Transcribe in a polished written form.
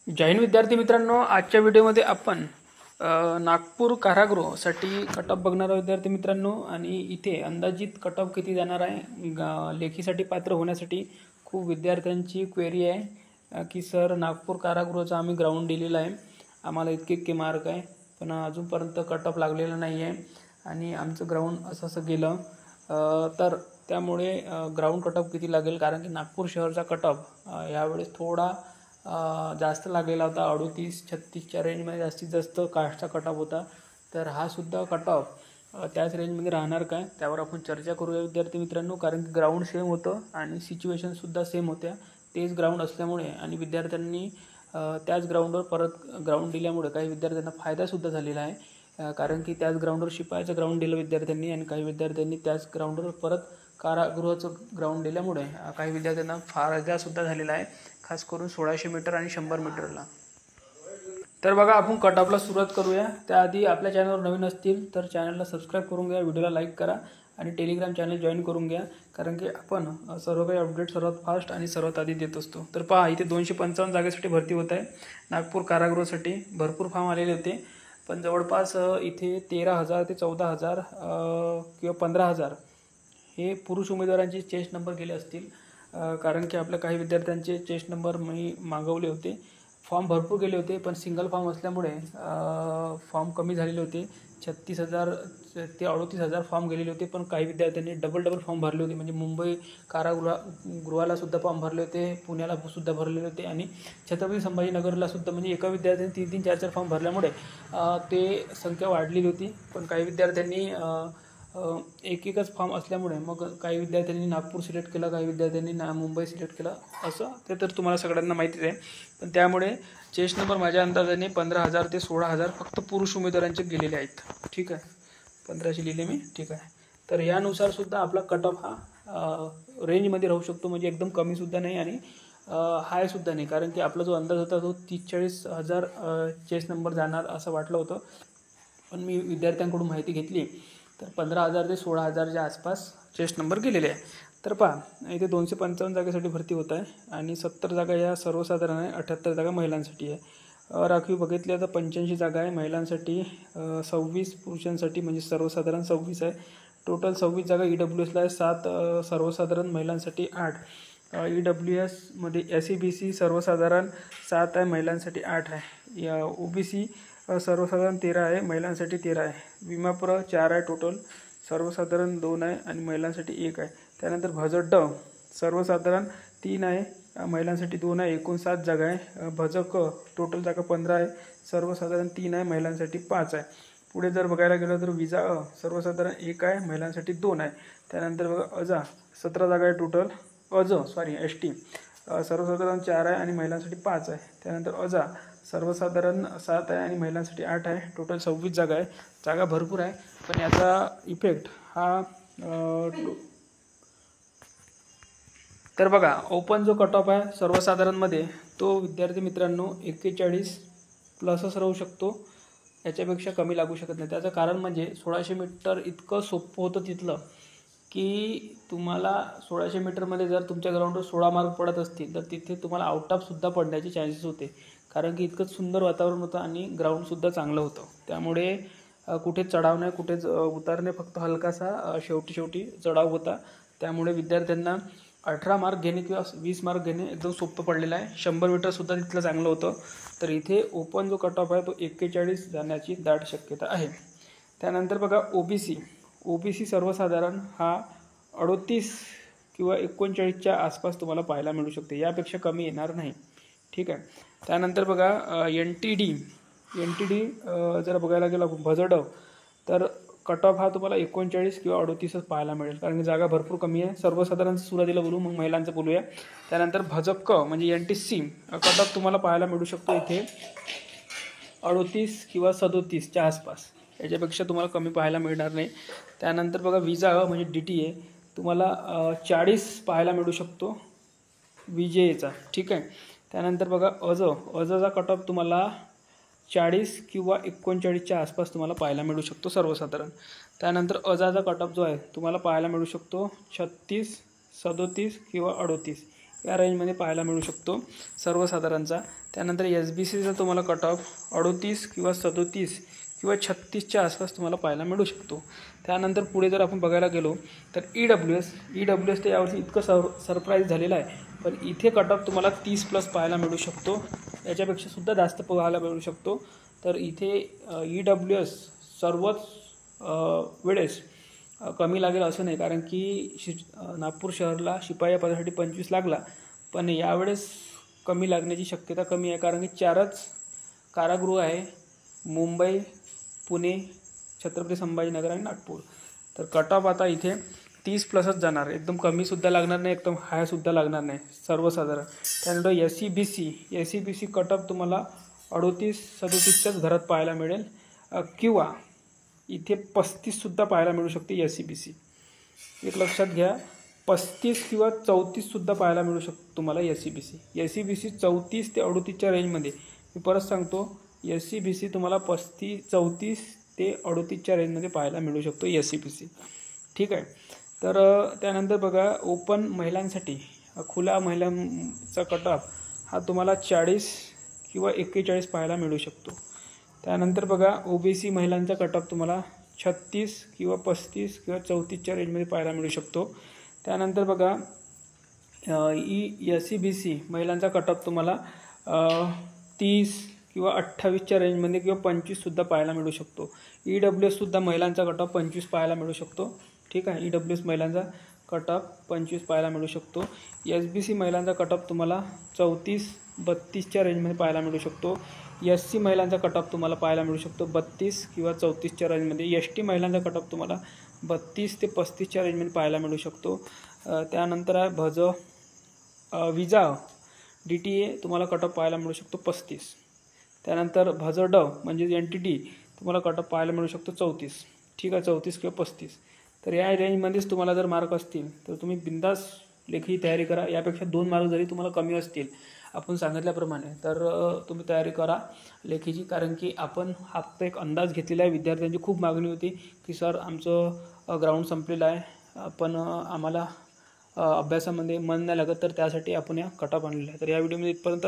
जय हिंद विद्यार्थी मित्रांनो, आजच्या व्हिडिओमध्ये आपण नागपूर कारागृहासाठी कट ऑफ बघणार आहोत विद्यार्थी मित्रांनो. आणि इथे अंदाजित कट ऑफ किती जाणार आहे. लेखीसाठी पात्र होण्यासाठी खूप विद्यार्थ्यांची क्वेरी आहे की सर नागपूर कारागृहाचा आम्ही ग्राउंड दिलेला आहे, आम्हाला इतके इतके मार्क आहे, पण अजूनपर्यंत कट ऑफ लागलेला नाही आहे आणि आमचं ग्राउंड असं गेलं. तर त्यामुळे ग्राउंड कट ऑफ किती लागेल, कारण की नागपूर शहरचा कट ऑफ यावेळेस थोडा जास्त लागलेला होता. 38-36च्या रेंजमध्ये जास्तीत जास्त कास्टचा कट ऑफ होता. तर हा सुद्धा कट ऑफ त्याच रेंजमध्ये राहणार काय, त्यावर आपण चर्चा करूया विद्यार्थी मित्रांनो. कारण की ग्राउंड सेम होतं आणि सिच्युएशनसुद्धा सेम होत्या. तेच ग्राउंड असल्यामुळे आणि विद्यार्थ्यांनी त्याच ग्राउंडवर परत ग्राउंड दिल्यामुळे काही विद्यार्थ्यांना फायदासुद्धा झालेला आहे. कारण की त्याच ग्राउंडवर शिपायाचं ग्राउंड दिलं विद्यार्थ्यांनी आणि काही विद्यार्थ्यांनी त्याच ग्राउंडवर परत कारागृहाचं ग्राउंड दिल्यामुळे काही विद्यार्थ्यांना फायदासुद्धा झालेला आहे, खास करून 1600 मीटर आणि 100 मीटरला. तर बघा, आपण कट ऑफला सुरुवात करूया. त्याआधी आपल्या चॅनलवर नवीन असतील तर चॅनलला सबस्क्राईब करून घ्या, व्हिडिओला लाईक करा आणि टेलिग्राम चॅनल जॉईन करून घ्या, कारण की आपण सर्व काही अपडेट सर्वात फास्ट आणि सर्वात आधी देत असतो. तर पहा, इथे 255 जागेसाठी भरती होत आहे नागपूर कारागृहासाठी. भरपूर फॉर्म आलेले होते, पण जवळपास इथे 13,000 ते 14,000 किंवा 15,000 हे पुरुष उमेदवारांचे चेस्ट नंबर गेले असतील. कारण की आपल्या काही विद्यार्थ्यांचे चेस्ट नंबर मी मागवले होते. फॉर्म भरपूर गेले होते, पण सिंगल फॉर्म असल्यामुळे फॉर्म कमी झालेले होते. 36,000 ते 38,000 फॉर्म गेलेले होते, पण काही विद्यार्थ्यांनी डबल फॉर्म भरले होते. म्हणजे मुंबई कारागृहालासुद्धा फॉर्म भरले होते, पुण्याला सुद्धा भरलेले होते आणि छत्रपती संभाजीनगरलासुद्धा. म्हणजे एका विद्यार्थ्यांनी 3-3, 4-4 फॉर्म भरल्यामुळे ते संख्या वाढलेली होती. पण काही विद्यार्थ्यांनी एकच फॉर्म असल्यामुळे मग काही विद्यार्थ्यांनी नागपूर सिलेक्ट केलं, काही विद्यार्थ्यांनी मुंबई सिलेक्ट केलं. असं ते तर तुम्हाला सगळ्यांना माहितीच आहे. पण त्यामुळे चेस्ट नंबर माझ्या अंदाजाने 15,000 ते 16,000 फक्त पुरुष उमेदवारांचे गेलेले आहेत. ठीक आहे, 1500 लिहिले मी. ठीक आहे, तर यानुसार सुद्धा आपला कट ऑफ हा रेंजमध्ये राहू शकतो. म्हणजे एकदम कमीसुद्धा नाही आणि हायसुद्धा नाही. कारण की आपला जो अंदाज होता तो 30-40,000 चेस्ट नंबर जाणार असं वाटलं होतं, पण मी विद्यार्थ्यांकडून माहिती घेतली तर 15,000 ते 16,000च्या आसपास चेस्ट नंबर गेलेले आहे. तर पहा, इथे 255 जागेसाठी भरती होत आहे आणि 70 जागा या सर्वसाधारण आहे, 78 जागा महिलांसाठी आहे. राखीव बघितल्या तर 85 जागा आहे महिलांसाठी, 26 पुरुषांसाठी, म्हणजे सर्वसाधारण 26 आहे. टोटल 26 जागा EWSला आहे, 7 सर्वसाधारण महिलांसाठी 8. EWSमध्ये SEBC सर्वसाधारण 7 आहे, महिलांसाठी 8 आहे. OBC सर्वसाधारण 13 आहे, महिलांसाठी 13 आहे. विमाप्र 4 आहे, टोटल सर्वसाधारण 2 आहे आणि महिलांसाठी 1 आहे. त्यानंतर भजड सर्वसाधारण 3 आहे, महिलांसाठी 2 आहे, एकूण 7 जागा आहे. भजक टोटल जागा 15 आहे, सर्वसाधारण 3 आहे, महिलांसाठी 5 आहे. पुढे जर बघायला गेलं तर विजा सर्वसाधारण 1 आहे, महिलांसाठी 2 आहे. त्यानंतर बघा अजा 17 जागा आहे टोटल. ST सर्वसाधारण 4 आहे आणि महिलांसाठी 5 आहे. त्यानंतर अजा सर्वसाधारण 7 आहे आणि महिलांसाठी 8 आहे. टोटल 26 जागा आहे. जागा भरपूर आहे, पण याचा इफेक्ट हा तर बघा, ओपन जो कट ऑफ आहे सर्वसाधारणमध्ये तो विद्यार्थी मित्रांनो 41 प्लसच राहू शकतो, याच्यापेक्षा कमी लागू शकत नाही. त्याचं कारण म्हणजे 1600 मीटर इतकं सोपं होतं तिथलं, की तुम्हाला 1600 मीटरमध्ये जर तुमच्या ग्राउंडवर 16 मार्क पडत असतील तर तिथे तुम्हाला आउट ऑफसुद्धा पडण्याचे चान्सेस होते. कारण की इतकं सुंदर वातावरण होतं आणि ग्राउंडसुद्धा चांगलं होतं. त्यामुळे कुठेच चढाव नाही, कुठेच उतार नाही, फक्त हलकासा शेवटी चढाव होता. त्यामुळे विद्यार्थ्यांना 18 मार्क घेणे किंवा 20 मार्क घेणे एकदम सोपं पडलेलं आहे. 100 मीटरसुद्धा तिथलं चांगलं होतं. तर इथे ओपन जो कट ऑफ आहे तो 41 जाण्याची दाट शक्यता आहे. त्यानंतर बघा OBC सर्वसाधारण हा 38 किंवा 39च्या आसपास तुम्हाला पाहायला मिळू शकते, यापेक्षा कमी येणार नाही. ठीक आहे. त्यानंतर बघा NTD जर बघायला गेला भजड तर कट ऑफ हा तुम्हाला 39 किंवा 38च पाहायला मिळेल, कारण की जागा भरपूर कमी आहे. सर्वसाधारण सुरुवातीला बोलू, मग महिलांचं बोलूया. त्यानंतर भजक म्हणजे NTC कट ऑफ तुम्हाला पाहायला मिळू शकतो इथे 38 किंवा 37च्या आसपास, याच्यापेक्षा तुम्हाला कमी पाहायला मिळणार नाही. त्यानंतर बघा विजा म्हणजे DTA तुम्हाला 40 पाहायला मिळू शकतो विजेचा. ठीक आहे. त्यानंतर बघा अजचा कट ऑफ तुम्हाला 40 किंवा 39च्या आसपास तुम्हाला पाहायला मिळू शकतो सर्वसाधारण. त्यानंतर अजाचा कट ऑफ जो आहे तुम्हाला पाहायला मिळू शकतो 36, 37 किंवा 38, या रेंजमध्ये पाहायला मिळू शकतो सर्वसाधारणचा. त्यानंतर SBCचा तुम्हाला कट ऑफ 38 किंवा 37 किंवा 36च्या आसपास तुम्हाला पाहायला मिळू शकतो. त्यानंतर पुढे जर आपण बघायला गेलो तर EWS तर यावर्षी इतकं सरप्राईज झालेलं आहे, पण इथे कट ऑफ तुम्हाला 30+ पाहायला मिळू शकतो, याच्यापेक्षा सुद्धा जास्त पाहायला मिळू शकतो. तर इथे EWS सर्वच वेळेस कमी लागेल असं नाही, कारण की नागपूर शहराला शिपाई या पदासाठी 25 लागला, पण यावेळेस कमी लागण्याची शक्यता कमी आहे, कारण की 4च कारागृह आहे, मुंबई, पुणे, छत्रपती संभाजीनगर आणि नागपूर. तर कट ऑफ आता इथे 30+च जाणार, एकदम कमीसुद्धा लागणार नाही, एकदम हायसुद्धा लागणार नाही, सर्वसाधारण. त्यानंतर SEBC कट ऑफ तुम्हाला 38-37च्याच घरात पाहायला मिळेल, किंवा इथे 35सुद्धा पाहायला मिळू शकते SEBC. एक लक्षात घ्या, 35 किंवा 34सुद्धा पाहायला मिळू शकतो तुम्हाला SEBC 34 ते 38च्या रेंजमध्ये. मी परत सांगतो, SEBC तुम्हाला 34 ते 38च्या रेंजमध्ये पाहायला मिळू शकतो SEBC. ठीक आहे. तर त्यानंतर बघा, ओपन महिलांसाठी खुला महिलांचा कट ऑफ हा तुम्हाला 40 किंवा 41 पाहायला मिळू शकतो. त्यानंतर बघा, OBC महिलांचा कट ऑफ तुम्हाला 36 किंवा 35 किंवा 34च्या रेंजमध्ये पाहायला मिळू शकतो. त्यानंतर बघा, SEBC महिलांचा कट ऑफ तुम्हाला 30 किंवा 28च्या रेंजमध्ये किंवा 25सुद्धा पाहायला मिळू शकतो. EWSसुद्धा महिलांचा कट ऑफ 25 पाहायला मिळू शकतो. ठीक आहे, EWS महिलांचा कट ऑफ 25 पाहायला मिळू शकतो. SBC महिलांचा कट ऑफ तुम्हाला 34-32च्या रेंजमध्ये पाहायला मिळू शकतो. SC महिलांचा कट ऑफ तुम्हाला पाहायला मिळू शकतो 32 किंवा 34च्या रेंजमध्ये. ST महिलांचा कट ऑफ तुम्हाला 32 ते 35च्या रेंजमध्ये पाहायला मिळू शकतो. त्यानंतर आहे विजा DTA तुम्हाला कट ऑफ पाहायला मिळू शकतो 35. त्यानंतर ड म्हणजे NTD तुम्हाला कट ऑफ पाहायला मिळू शकतो 34. ठीक आहे, 34 किंवा 35. तर या रेंजमध्येच तुम्हाला जर मार्क असतील तर तुम्ही बिंदास लेखी तयारी करा. यापेक्षा 2 मार्क जरी तुम्हाला कमी असतील आपण सांगितल्याप्रमाणे, तर तुम्ही तयारी करा लेखीची, कारण की आपण हा एक अंदाज घेतलेला आहे. विद्यार्थ्यांची खूप मागणी होती की सर आमचं ग्राउंड संपलेलं आहे, पण आम्हाला अभ्यासामध्ये मन नाही लागत, तर त्यासाठी आपण या कट ऑफ आणलेला आहे. तर या व्हिडिओमध्ये इथपर्यंत.